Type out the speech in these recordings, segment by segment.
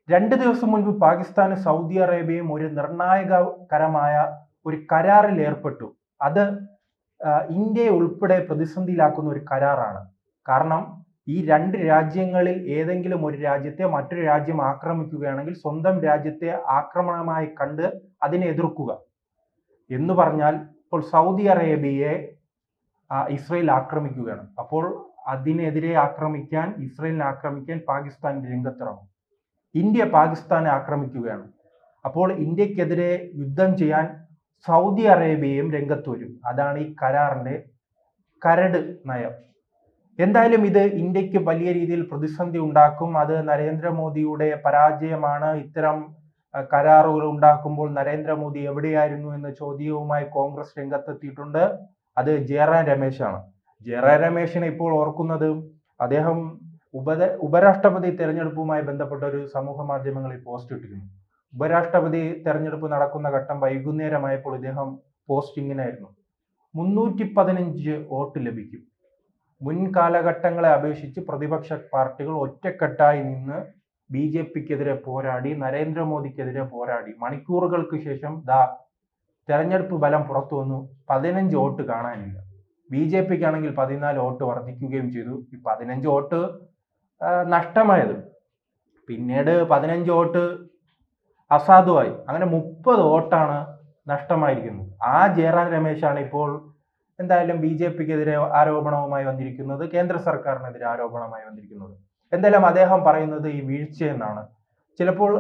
2 ദിവസം മുൻപ് പാകിസ്ഥാനും സൗദി അറേബ്യയും ഒരു നിർണായകരമായ ഒരു കരാറിൽ ഏർപ്പെട്ടു. അത് ഇന്ത്യയെ ഉൾപ്പെടെ പ്രതിസന്ധിയിലാക്കുന്ന ഒരു കരാറാണ്. കാരണം ഈ 2 രാജ്യങ്ങളിൽ ഏതെങ്കിലും ഒരു രാജ്യത്തെ മറ്റൊരു രാജ്യം ആക്രമിക്കുകയാണെങ്കിൽ സ്വന്തം രാജ്യത്തെ ആക്രമണമായി കണ്ട് അതിനെ എതിർക്കുക എന്ന് പറഞ്ഞാൽ, ഇപ്പോൾ സൗദി അറേബ്യയെ ഇസ്രയേൽ ആക്രമിക്കുകയാണ്. അപ്പോൾ അതിനെതിരെ ഇസ്രയേലിനെ ആക്രമിക്കാൻ പാകിസ്ഥാൻ രംഗത്തിറങ്ങും. ഇന്ത്യ പാകിസ്ഥാനെ ആക്രമിക്കുകയാണ്. അപ്പോൾ ഇന്ത്യക്കെതിരെ യുദ്ധം ചെയ്യാൻ സൗദി അറേബ്യയും രംഗത്ത് വരും. അതാണ് ഈ കരാറിന്റെ കരട് നയം. എന്തായാലും ഇത് ഇന്ത്യക്ക് വലിയ രീതിയിൽ പ്രതിസന്ധി ഉണ്ടാക്കും. അത് നരേന്ദ്രമോദിയുടെ പരാജയമാണ്. ഇത്തരം കരാറുകൾ ഉണ്ടാക്കുമ്പോൾ നരേന്ദ്രമോദി എവിടെയായിരുന്നു എന്ന ചോദ്യവുമായി കോൺഗ്രസ് രംഗത്തെത്തിയിട്ടുണ്ട്. അത് ജയറാം രമേശാണ്. ജയറാം രമേശിനെ ഇപ്പോൾ ഓർക്കുന്നത് അദ്ദേഹം ഉപരാഷ്ട്രപതി തെരഞ്ഞെടുപ്പുമായി ബന്ധപ്പെട്ട ഒരു സമൂഹ മാധ്യമങ്ങളിൽ പോസ്റ്റ് ഇട്ടിരുന്നു. ഉപരാഷ്ട്രപതി തെരഞ്ഞെടുപ്പ് നടക്കുന്ന ഘട്ടം വൈകുന്നേരമായപ്പോൾ ഇദ്ദേഹം പോസ്റ്റിങ്ങിനായിരുന്നു. 315 വോട്ട് ലഭിക്കും. മുൻ കാലഘട്ടങ്ങളെ അപേക്ഷിച്ച് പ്രതിപക്ഷ പാർട്ടികൾ ഒറ്റക്കെട്ടായി നിന്ന് BJPക്കെതിരെ പോരാടി, നരേന്ദ്രമോദിക്കെതിരെ പോരാടി. മണിക്കൂറുകൾക്ക് ശേഷം തെരഞ്ഞെടുപ്പ് ഫലം പുറത്തു വന്നു. 15 വോട്ട് കാണാനില്ല. BJPക്കാണെങ്കിൽ 14 വോട്ട് വർദ്ധിക്കുകയും ചെയ്തു. ഈ 15 വോട്ട് നഷ്ടമായത്. പിന്നീട് 15 വോട്ട് അസാധുവായി. അങ്ങനെ 30 വോട്ടാണ് നഷ്ടമായിരിക്കുന്നത്. ആ ജയറാം രമേശാണ് ഇപ്പോൾ എന്തായാലും BJPക്കെതിരെ ആരോപണവുമായി വന്നിരിക്കുന്നത്, കേന്ദ്ര സർക്കാരിനെതിരെ ആരോപണമായി വന്നിരിക്കുന്നത്. എന്തായാലും അദ്ദേഹം പറയുന്നത് ഈ വീഴ്ചയെന്നാണ്. ചിലപ്പോൾ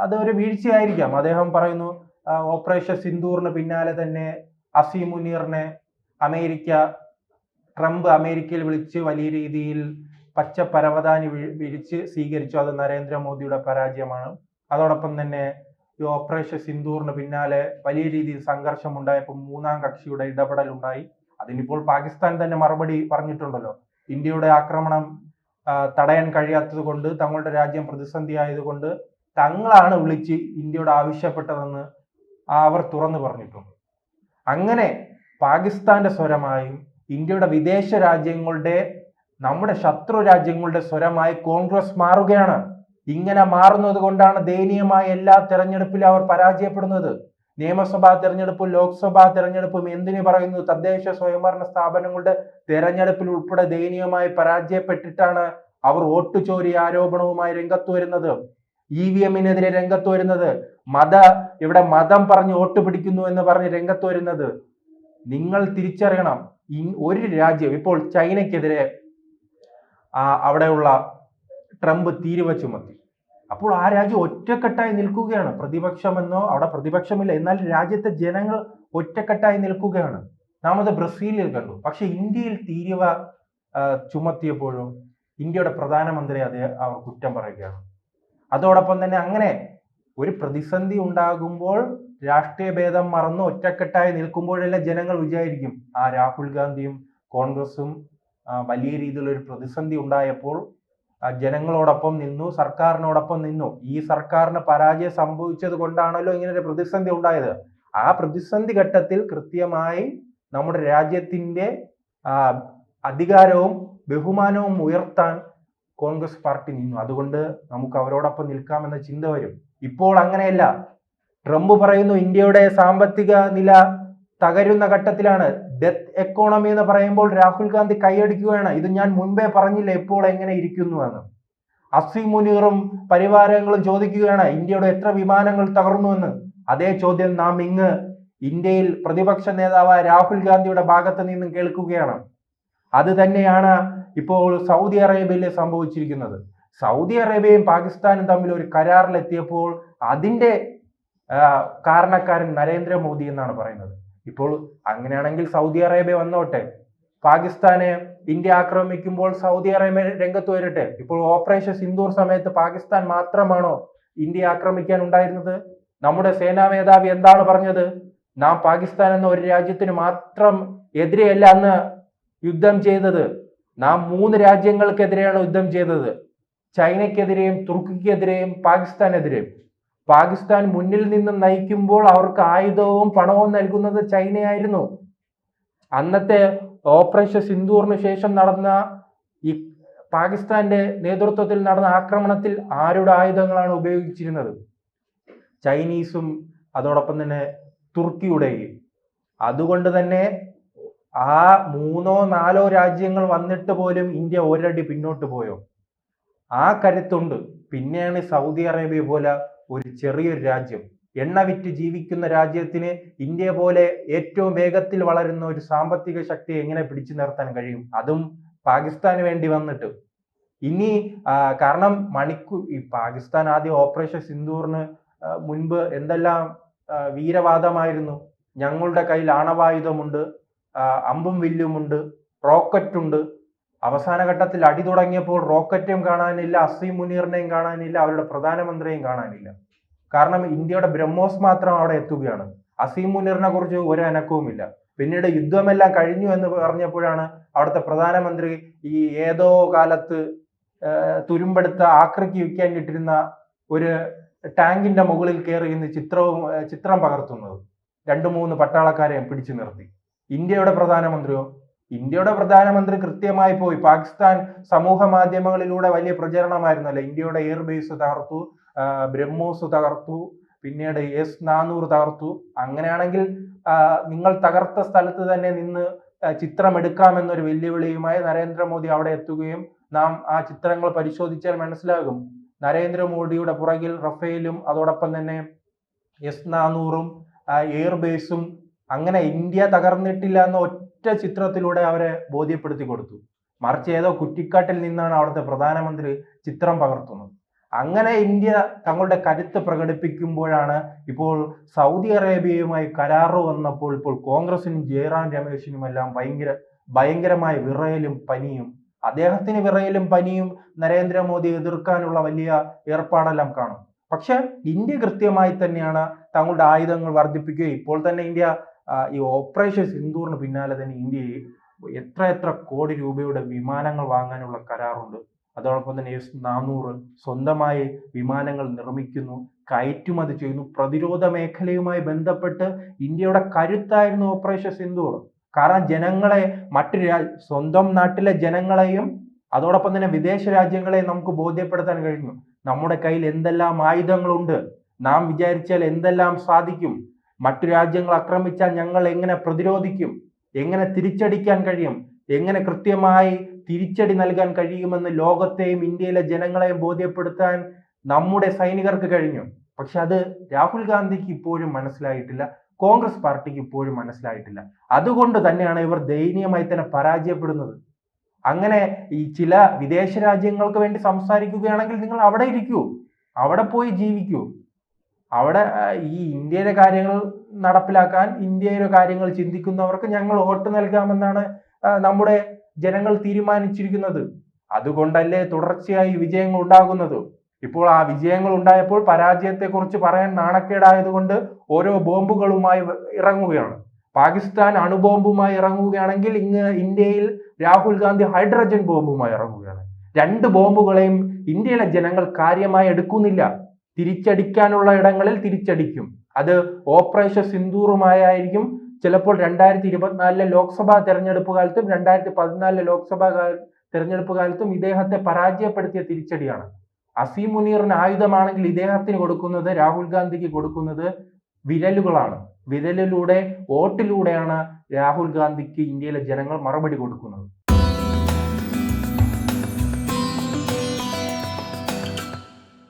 അതൊരു വീഴ്ചയായിരിക്കാം. അദ്ദേഹം പറയുന്നു ഓപ്പറേഷൻ സിന്ദൂറിന് പിന്നാലെ തന്നെ അസീം മുനീറിനെ ട്രംപ് അമേരിക്കയിൽ വിളിച്ച് വലിയ രീതിയിൽ പച്ച പരവതാനി വിരിച്ച് സ്വീകരിച്ചു. അത് നരേന്ദ്രമോദിയുടെ പരാജയമാണ്. അതോടൊപ്പം തന്നെ ഈ ഓപ്പറേഷൻ സിന്ദൂറിന് പിന്നാലെ വലിയ രീതിയിൽ സംഘർഷം ഉണ്ടായപ്പോൾ 3ാം കക്ഷിയുടെ ഇടപെടൽ ഉണ്ടായി. അതിനിപ്പോൾ പാകിസ്ഥാൻ തന്നെ മറുപടി പറഞ്ഞിട്ടുണ്ടല്ലോ. ഇന്ത്യയുടെ ആക്രമണം തടയാൻ കഴിയാത്തത് കൊണ്ട്, തങ്ങളുടെ രാജ്യം പ്രതിസന്ധി ആയതുകൊണ്ട് തങ്ങളാണ് വിളിച്ച് ഇന്ത്യയോട് ആവശ്യപ്പെട്ടതെന്ന് അവർ തുറന്നു പറഞ്ഞിട്ടുണ്ട്. അങ്ങനെ പാകിസ്ഥാന്റെ സ്വരമായും ഇന്ത്യയുടെ വിദേശ രാജ്യങ്ങളുടെ, നമ്മുടെ ശത്രു രാജ്യങ്ങളുടെ സ്വരമായി കോൺഗ്രസ് മാറുകയാണ്. ഇങ്ങനെ മാറുന്നത് കൊണ്ടാണ് ദയനീയമായ എല്ലാ തെരഞ്ഞെടുപ്പിലും അവർ പരാജയപ്പെടുന്നത്. നിയമസഭാ തെരഞ്ഞെടുപ്പും ലോക്സഭാ തെരഞ്ഞെടുപ്പും എന്തിനു പറയുന്നു, തദ്ദേശ സ്വയംഭരണ സ്ഥാപനങ്ങളുടെ തെരഞ്ഞെടുപ്പിൽ ഉൾപ്പെടെ ദയനീയമായി പരാജയപ്പെട്ടിട്ടാണ് അവർ വോട്ട് ചോരി ആരോപണവുമായി രംഗത്ത് വരുന്നത്, EVMനെതിരെ രംഗത്ത് വരുന്നത്, ഇവിടെ മതം പറഞ്ഞ് വോട്ട് പിടിക്കുന്നു എന്ന് പറഞ്ഞ് രംഗത്ത് വരുന്നത്. നിങ്ങൾ തിരിച്ചറിയണം, ഒരു രാജ്യം ഇപ്പോൾ ചൈനയ്ക്കെതിരെ അവിടെയുള്ള ട്രംപ് തീരുവ ചുമത്തി. അപ്പോൾ ആ രാജ്യം ഒറ്റക്കെട്ടായി നിൽക്കുകയാണ്. പ്രതിപക്ഷമെന്നോ അവിടെ പ്രതിപക്ഷമില്ല, എന്നാൽ രാജ്യത്തെ ജനങ്ങൾ ഒറ്റക്കെട്ടായി നിൽക്കുകയാണ്. നാം അത് ബ്രസീലിൽ കണ്ടു. പക്ഷെ ഇന്ത്യയിൽ തീരുവ ചുമത്തിയപ്പോഴും ഇന്ത്യയുടെ പ്രധാനമന്ത്രി അവർ കുറ്റം പറയുകയാണ്. അതോടൊപ്പം തന്നെ അങ്ങനെ ഒരു പ്രതിസന്ധി ഉണ്ടാകുമ്പോൾ രാഷ്ട്രീയ ഭേദം മറന്ന് ഒറ്റക്കെട്ടായി നിൽക്കുമ്പോഴെല്ലാം ജനങ്ങൾ വിചാരിക്കും രാഹുൽ ഗാന്ധിയും കോൺഗ്രസും വലിയ രീതിയിലുള്ള ഒരു പ്രതിസന്ധി ഉണ്ടായപ്പോൾ ജനങ്ങളോടൊപ്പം നിന്നു, സർക്കാരിനോടൊപ്പം നിന്നു. ഈ സർക്കാരിന് പരാജയം സംഭവിച്ചത് കൊണ്ടാണല്ലോ ഇങ്ങനെ ഒരു പ്രതിസന്ധി ഉണ്ടായത്. ആ പ്രതിസന്ധി ഘട്ടത്തിൽ കൃത്യമായി നമ്മുടെ രാജ്യത്തിന്റെ അധികാരവും ബഹുമാനവും ഉയർത്താൻ കോൺഗ്രസ് പാർട്ടി നിന്നു. അതുകൊണ്ട് നമുക്ക് അവരോടൊപ്പം നിൽക്കാമെന്ന ചിന്ത വരും. ഇപ്പോൾ അങ്ങനെയല്ല. ട്രംപ് പറയുന്നു ഇന്ത്യയുടെ സാമ്പത്തിക നില തകരുന്ന ഘട്ടത്തിലാണ്, ഡെത്ത് എക്കോണമി എന്ന് പറയുമ്പോൾ രാഹുൽ ഗാന്ധി കൈയടിക്കുകയാണ്. ഇത് ഞാൻ മുൻപേ പറഞ്ഞില്ല ഇപ്പോൾ എങ്ങനെ ഇരിക്കുന്നു എന്ന്. അസീം മുനീറും പരിവാരങ്ങളും ചോദിക്കുകയാണ് ഇന്ത്യയുടെ എത്ര വിമാനങ്ങൾ തകർന്നു എന്ന്. അതേ ചോദ്യം നാം ഇങ്ങ് ഇന്ത്യയിൽ പ്രതിപക്ഷ നേതാവായ രാഹുൽ ഗാന്ധിയുടെ ഭാഗത്ത് നിന്നും കേൾക്കുകയാണ്. അത് തന്നെയാണ് ഇപ്പോൾ സൗദി അറേബ്യയിൽ സംഭവിച്ചിരിക്കുന്നത്. സൗദി അറേബ്യയും പാകിസ്ഥാനും തമ്മിൽ ഒരു കരാറിലെത്തിയപ്പോൾ അതിന്റെ കാരണക്കാരൻ നരേന്ദ്രമോദി എന്നാണ് പറയുന്നത്. ഇപ്പോൾ അങ്ങനെയാണെങ്കിൽ സൗദി അറേബ്യ വന്നോട്ടെ, പാകിസ്ഥാനെ ഇന്ത്യ ആക്രമിക്കുമ്പോൾ സൗദി അറേബ്യ രംഗത്ത് വരട്ടെ. ഇപ്പോൾ ഓപ്പറേഷൻ സിന്ദൂർ സമയത്ത് പാകിസ്ഥാൻ മാത്രമാണോ ഇന്ത്യ ആക്രമിക്കാൻ ഉണ്ടായിരുന്നത്? നമ്മുടെ സേനാ മേധാവി എന്താണ് പറഞ്ഞത്? നാം പാകിസ്ഥാൻ എന്ന ഒരു രാജ്യത്തിന് മാത്രം എതിരെയല്ല അന്ന് യുദ്ധം ചെയ്തത്, നാം 3 രാജ്യങ്ങൾക്കെതിരെയാണ് യുദ്ധം ചെയ്തത്. ചൈനയ്ക്കെതിരെയും തുർക്കിക്കെതിരെയും പാകിസ്ഥാനെതിരെയും. പാകിസ്ഥാൻ മുന്നിൽ നിന്നും നയിക്കുമ്പോൾ അവർക്ക് ആയുധവും പണവും നൽകുന്നത് ചൈനയായിരുന്നു. അന്നത്തെ ഓപ്പറേഷൻ സിന്ദൂറിന് ശേഷം നടന്ന ഈ പാകിസ്ഥാന്റെ നേതൃത്വത്തിൽ നടന്ന ആക്രമണത്തിൽ ആരുടെ ആയുധങ്ങളാണ് ഉപയോഗിച്ചിരുന്നത്? ചൈനീസും അതോടൊപ്പം തന്നെ തുർക്കിയുടെയും. അതുകൊണ്ട് തന്നെ ആ 3-4 രാജ്യങ്ങൾ വന്നിട്ട് പോലും ഇന്ത്യ ഒരടി പിന്നോട്ട് പോയോ? ആ കരുത്തുണ്ട്. പിന്നെയാണ് സൗദി അറേബ്യ പോലെ ഒരു ചെറിയൊരു രാജ്യം, എണ്ണ വിറ്റ് ജീവിക്കുന്ന രാജ്യത്തിന് ഇന്ത്യ പോലെ ഏറ്റവും വേഗത്തിൽ വളരുന്ന ഒരു സാമ്പത്തിക ശക്തി എങ്ങനെ പിടിച്ചു നിർത്താൻ കഴിയും? അതും പാകിസ്ഥാന് വേണ്ടി വന്നിട്ട്. ഇനി കാരണം ഈ പാകിസ്ഥാൻ ആദ്യം ഓപ്പറേഷൻ സിന്ദൂറിന് മുൻപ് എന്തെല്ലാം വീരവാദമായിരുന്നു. ഞങ്ങളുടെ കയ്യിൽ ആണവായുധമുണ്ട്, അമ്പും വില്ലുമുണ്ട്, റോക്കറ്റ് ഉണ്ട്. അവസാന ഘട്ടത്തിൽ അടി തുടങ്ങിയപ്പോൾ റോക്കറ്റും കാണാനില്ല, അസീം മുനീറിനെയും കാണാനില്ല, അവരുടെ പ്രധാനമന്ത്രിയെയും കാണാനില്ല. കാരണം ഇന്ത്യയുടെ ബ്രഹ്മോസ് മാത്രം അവിടെ എത്തുകയാണ്. അസീം മുനീറിനെ കുറിച്ച് ഒരു അനക്കവുമില്ല. പിന്നീട് യുദ്ധമെല്ലാം കഴിഞ്ഞു എന്ന് പറഞ്ഞപ്പോഴാണ് അവിടുത്തെ പ്രധാനമന്ത്രി ഈ ഏതോ കാലത്ത് തുരുമ്പെടുത്ത് ആക്രിക്ക് വിൽക്കാൻ കിട്ടിരുന്ന ഒരു ടാങ്കിന്റെ മുകളിൽ കയറി ഇന്ന് ചിത്രം പകർത്തുന്നത്. 2-3 പട്ടാളക്കാരെയും പിടിച്ചു നിർത്തി. ഇന്ത്യയുടെ പ്രധാനമന്ത്രി കൃത്യമായി പോയി. പാകിസ്ഥാൻ സമൂഹ മാധ്യമങ്ങളിലൂടെ വലിയ പ്രചരണമായിരുന്നല്ലോ, ഇന്ത്യയുടെ എയർബേസ് തകർത്തു, ബ്രഹ്മോസ് തകർത്തു, പിന്നീട് S-400 തകർത്തു. അങ്ങനെയാണെങ്കിൽ നിങ്ങൾ തകർത്ത സ്ഥലത്ത് തന്നെ നിന്ന് ചിത്രം എടുക്കാമെന്നൊരു വെല്ലുവിളിയുമായി നരേന്ദ്രമോദി അവിടെ എത്തുകയും നാം ആ ചിത്രങ്ങൾ പരിശോധിച്ചാൽ മനസ്സിലാകും, നരേന്ദ്രമോദിയുടെ പുറകിൽ റഫേലും അതോടൊപ്പം തന്നെ S-400ഉം എയർബേസും. അങ്ങനെ ഇന്ത്യ തകർന്നിട്ടില്ല എന്ന ഒറ്റ ചിത്രത്തിലൂടെ അവരെ ബോധ്യപ്പെടുത്തി കൊടുത്തു. മറിച്ച് ഏതോ കുറ്റിക്കാട്ടിൽ നിന്നാണ് അവിടുത്തെ പ്രധാനമന്ത്രി ചിത്രം പകർത്തുന്നത്. അങ്ങനെ ഇന്ത്യ തങ്ങളുടെ കരുത്ത് പ്രകടിപ്പിക്കുമ്പോഴാണ് ഇപ്പോൾ സൗദി അറേബ്യയുമായി കരാറ് വന്നപ്പോൾ ഇപ്പോൾ കോൺഗ്രസിനും ജയറാം രമേശിനുമെല്ലാം ഭയങ്കരമായ വിറയലും പനിയും. അദ്ദേഹത്തിന് വിറയലും പനിയും നരേന്ദ്രമോദി എതിർക്കാനുള്ള വലിയ ഏർപ്പാടെല്ലാം കാണും. പക്ഷെ ഇന്ത്യ കൃത്യമായി തന്നെയാണ് തങ്ങളുടെ ആയുധങ്ങൾ വർദ്ധിപ്പിക്കുക. ഇപ്പോൾ തന്നെ ഇന്ത്യ ഈ ഓപ്പറേഷൻ സിന്ദൂറിന് പിന്നാലെ തന്നെ ഇന്ത്യയെ എത്ര കോടി രൂപയുടെ വിമാനങ്ങൾ വാങ്ങാനുള്ള കരാറുണ്ട്. അതോടൊപ്പം തന്നെ S-400 സ്വന്തമായി വിമാനങ്ങൾ നിർമ്മിക്കുന്നു, കയറ്റുമതി ചെയ്യുന്നു. പ്രതിരോധ മേഖലയുമായി ബന്ധപ്പെട്ട് ഇന്ത്യയുടെ കരുത്തായിരുന്നു ഓപ്പറേഷൻ സിന്ദൂർ. കാരണം ജനങ്ങളെ സ്വന്തം നാട്ടിലെ ജനങ്ങളെയും അതോടൊപ്പം തന്നെ വിദേശ രാജ്യങ്ങളെയും നമുക്ക് ബോധ്യപ്പെടുത്താൻ കഴിഞ്ഞു. നമ്മുടെ കയ്യിൽ എന്തെല്ലാം ആയുധങ്ങളുണ്ട്, നാം വിചാരിച്ചാൽ എന്തെല്ലാം സാധിക്കും, മറ്റു രാജ്യങ്ങൾ ആക്രമിച്ചാൽ ഞങ്ങൾ എങ്ങനെ പ്രതിരോധിക്കും, എങ്ങനെ തിരിച്ചടിക്കാൻ കഴിയും, എങ്ങനെ കൃത്യമായി തിരിച്ചടി നൽകാൻ കഴിയുമെന്ന് ലോകത്തെയും ഇന്ത്യയിലെ ജനങ്ങളെയും ബോധ്യപ്പെടുത്താൻ നമ്മുടെ സൈനികർക്ക് കഴിഞ്ഞു. പക്ഷെ അത് രാഹുൽ ഗാന്ധിക്ക് ഇപ്പോഴും മനസ്സിലായിട്ടില്ല, കോൺഗ്രസ് പാർട്ടിക്ക് ഇപ്പോഴും മനസ്സിലായിട്ടില്ല. അതുകൊണ്ട് തന്നെയാണ് ഇവർ ദയനീയമായി തന്നെ പരാജയപ്പെടുന്നത്. അങ്ങനെ ഈ ചില വിദേശ രാജ്യങ്ങൾക്ക് വേണ്ടി സംസാരിക്കുകയാണെങ്കിൽ നിങ്ങൾ അവിടെ ഇരിക്കൂ, അവിടെ പോയി ജീവിക്കൂ. അവിടെ ഈ ഇന്ത്യയിലെ കാര്യങ്ങൾ നടപ്പിലാക്കാൻ, ഇന്ത്യയിലെ കാര്യങ്ങൾ ചിന്തിക്കുന്നവർക്ക് ഞങ്ങൾ വോട്ട് നൽകാമെന്നാണ് നമ്മുടെ ജനങ്ങൾ തീരുമാനിച്ചിരിക്കുന്നത്. അതുകൊണ്ടല്ലേ തുടർച്ചയായി വിജയങ്ങൾ ഉണ്ടാകുന്നത്. ഇപ്പോൾ ആ വിജയങ്ങൾ ഉണ്ടായപ്പോൾ പരാജയത്തെക്കുറിച്ച് പറയാൻ നാണക്കേടായതുകൊണ്ട് ഓരോ ബോംബുകളുമായി ഇറങ്ങുകയാണ്. പാകിസ്ഥാൻ അണുബോംബുമായി ഇറങ്ങുകയാണെങ്കിൽ ഇന്ത്യയിൽ രാഹുൽ ഗാന്ധി ഹൈഡ്രജൻ ബോംബുമായി ഇറങ്ങുകയാണ്. 2 ബോംബുകളെയും ഇന്ത്യയിലെ ജനങ്ങൾ കാര്യമായി എടുക്കുന്നില്ല. തിരിച്ചടിക്കാനുള്ള ഇടങ്ങളിൽ തിരിച്ചടിക്കും. അത് ഓപ്പറേഷൻ സിന്ദൂറുമായിരിക്കും. ചിലപ്പോൾ 2024 ലോക്സഭാ തെരഞ്ഞെടുപ്പ് കാലത്തും 2014 ലോക്സഭാ തെരഞ്ഞെടുപ്പ് കാലത്തും ഇദ്ദേഹത്തെ പരാജയപ്പെടുത്തിയ തിരിച്ചടിയാണ്. അസീം മുനീറിന് ആയുധമാണെങ്കിൽ ഇദ്ദേഹത്തിന് കൊടുക്കുന്നത്, രാഹുൽ ഗാന്ധിക്ക് കൊടുക്കുന്നത് വിരലുകളാണ്. വിരലിലൂടെ, വോട്ടിലൂടെയാണ് രാഹുൽ ഗാന്ധിക്ക് ഇന്ത്യയിലെ ജനങ്ങൾ മറുപടി കൊടുക്കുന്നത്.